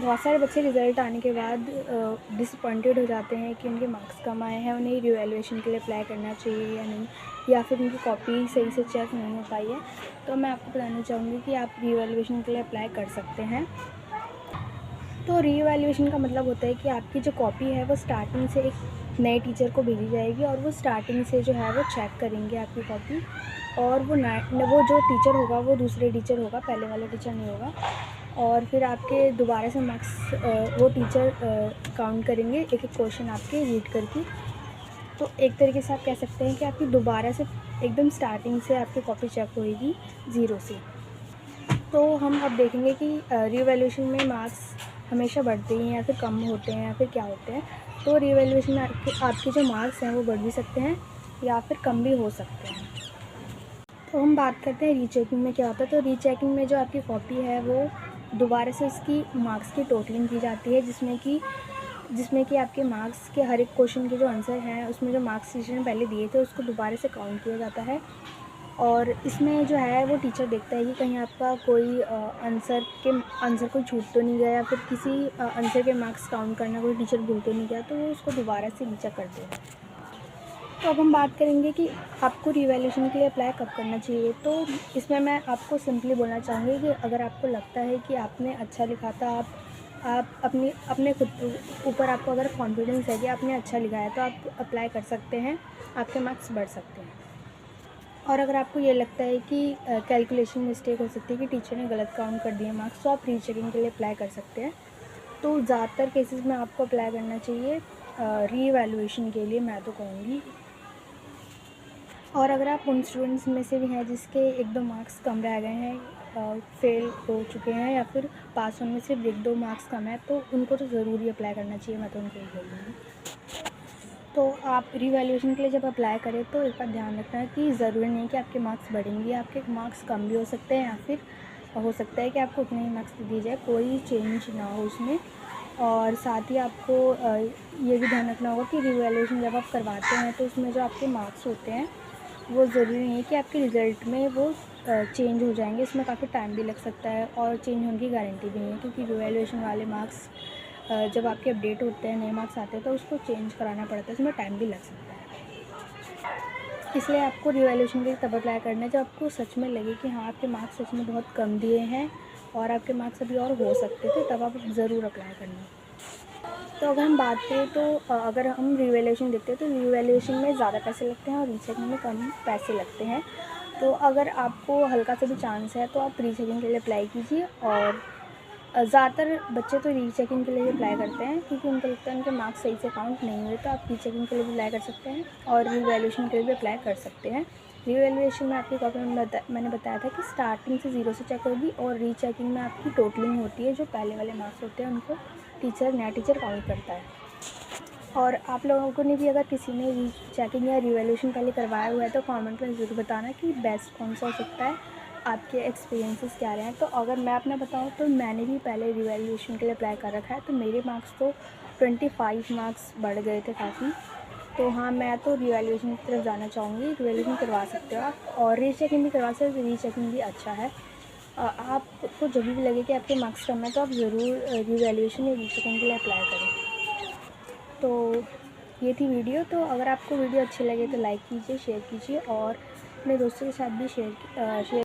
बहुत सारे बच्चे रिज़ल्ट आने के बाद डिसअपॉइंटेड हो जाते हैं कि उनके मार्क्स कम आए हैं, उन्हें रीवैल्यूएशन के लिए अप्लाई करना चाहिए या नहीं, या फिर उनकी कॉपी सही से चेक नहीं हो पाई है। तो मैं आपको बताना चाहूँगी कि आप रीवैल्यूएशन के लिए अप्लाई कर सकते हैं। तो रीवैल्यूएशन का मतलब होता है कि आपकी जो कॉपी है वो स्टार्टिंग से एक नए टीचर को भेजी जाएगी और वो स्टार्टिंग से जो है वो चेक करेंगे आपकी कॉपी, और वो जो टीचर होगा वो दूसरे टीचर होगा, पहले वाला टीचर नहीं होगा। और फिर आपके दोबारा से मार्क्स वो टीचर काउंट करेंगे, एक-एक क्वेश्चन आपके रीड करके। तो एक तरीके से आप कह सकते हैं कि आपकी दोबारा से एकदम स्टार्टिंग से आपकी कॉपी चेक होएगी ज़ीरो से। तो हम अब देखेंगे कि रीवैल्यूएशन में मार्क्स हमेशा बढ़ते हैं या फिर कम होते हैं या फिर क्या होते हैं। तो रीवैल्यूएशन में आपके जो मार्क्स हैं वो बढ़ भी सकते हैं या फिर कम भी हो सकते हैं। तो हम बात करते हैं रीचेकिंग में क्या होता है। तो रीचेकिंग में जो आपकी कॉपी है वो दोबारा से इसकी मार्क्स की टोटलिंग की जाती है, जिसमें कि आपके मार्क्स के हर एक क्वेश्चन के जो आंसर हैं उसमें जो मार्क्स टीचर ने पहले दिए थे उसको दोबारा से काउंट किया जाता है। और इसमें जो है वो टीचर देखता है कि कहीं आपका कोई आंसर कोई छूट तो नहीं गया, या फिर किसी आंसर के मार्क्स काउंट करना कोई टीचर भूल तो नहीं गया, तो वो उसको दोबारा से रीचेक करते हैं। तो अब हम बात करेंगे कि आपको रीवैल्यूएशन के लिए अप्लाई कब करना चाहिए। तो इसमें मैं आपको सिंपली बोलना चाहूँगी कि अगर आपको लगता है कि आपने अच्छा लिखा था, आप अपने खुद ऊपर आपको अगर कॉन्फिडेंस है कि आपने अच्छा लिखा है, तो आप अप्लाई कर सकते हैं, आपके मार्क्स बढ़ सकते हैं। और अगर आपको ये लगता है कि कैलकुलेशन मिस्टेक हो सकती है कि टीचर ने गलत काउंट कर दिए मार्क्स, तो आप रीचेकिंग के लिए अप्लाई कर सकते हैं। तो ज़्यादातर केसेस में आपको अप्लाई करना चाहिए रीवैल्यूएशन के लिए, मैं तो कहूँगी। और अगर आप उन स्टूडेंट्स में से भी हैं जिसके 1-2 मार्क्स कम रह गए हैं, फेल हो चुके हैं या फिर पास होने में सिर्फ 1-2 मार्क्स कम है, तो उनको तो ज़रूर ही अप्लाई करना चाहिए, मैं तो उनको ही बोलूँगी। तो आप रीवैल्यूएशन के लिए जब अप्लाई करें तो एक बात ध्यान रखना कि ज़रूरी नहीं कि आपके मार्क्स बढ़ेंगे, आपके मार्क्स कम भी हो सकते हैं या फिर हो सकता है कि आपको उतने ही मार्क्स दे दिए जाए, कोई चेंज ना हो उसमें। और साथ ही आपको ये भी ध्यान रखना होगा कि रीवैल्यूएशन जब आप करवाते हैं तो उसमें जो आपके मार्क्स होते हैं वो ज़रूरी नहीं है कि आपके रिज़ल्ट में वो चेंज हो जाएंगे, इसमें काफ़ी टाइम भी लग सकता है और चेंज होने की गारंटी भी नहीं है, क्योंकि रिवैल्यूएशन वाले मार्क्स जब आपके अपडेट होते हैं, नए मार्क्स आते हैं, तो उसको चेंज कराना पड़ता है, इसमें टाइम भी लग सकता है। इसलिए आपको रिवैल्यूएशन के लिए तब अप्लाई करना है जब आपको सच में लगे कि हाँ, आपके मार्क्स सच में बहुत कम दिए हैं और आपके मार्क्स अभी और हो सकते थे, तब आप ज़रूर अप्लाई करना। तो अगर हम बात करें तो अगर हम रिवैल्यूएशन देखते हैं तो रिवैल्यूएशन में ज़्यादा पैसे लगते हैं और रीचेकिंग में कम पैसे लगते हैं। तो अगर आपको हल्का सा भी चांस है तो आप रीचेकिंग के लिए अप्लाई कीजिए। और ज़्यादातर बच्चे तो रीचेकिंग के लिए अप्लाई करते हैं क्योंकि उनको लगता है उनके मार्क्स सही से काउंट नहीं हुए, तो आप रीचेकिंग के लिए भी अप्लाई कर सकते हैं और रिवैल्यूएशन के लिए भी अप्लाई कर सकते हैं। रिवैल्यूएशन में आपकी कॉपी में मैंने बताया था कि स्टार्टिंग से ज़ीरो से चेक होगी, और रीचेकिंग में आपकी टोटलिंग होती है, जो पहले वाले मार्क्स होते हैं उनको नया टीचर काउंट करता है। और आप लोगों को ने भी अगर किसी ने रीचेकिंग या रिवैल्यूएशन पहले करवाया हुआ है तो कमेंट में ज़रूर बताना कि बेस्ट कौन सा हो सकता है, आपके एक्सपीरियंसेस क्या रहे हैं। तो अगर मैं अपना बताऊँ तो मैंने भी पहले रिवैल्यूएशन के लिए अप्लाई कर रखा है, तो मेरे मार्क्स तो 25 मार्क्स बढ़ गए थे काफ़ी। तो हाँ, मैं तो रिवैल्यूएशन की तरफ जाना चाहूँगी, रिवैल्यूएशन करवा सकते हो आप, और रीचेकिंग भी करवा सकते हो, रीचेकिंग भी अच्छा है। आपको जब भी लगे कि आपके मार्क्स कम है तो आप ज़रूर रिवैल्यूएशन या रीचेकिंग के लिए अप्लाई करें। तो ये थी वीडियो। तो अगर आपको वीडियो अच्छी लगे तो लाइक कीजिए, शेयर कीजिए और अपने दोस्तों के साथ भी शेयर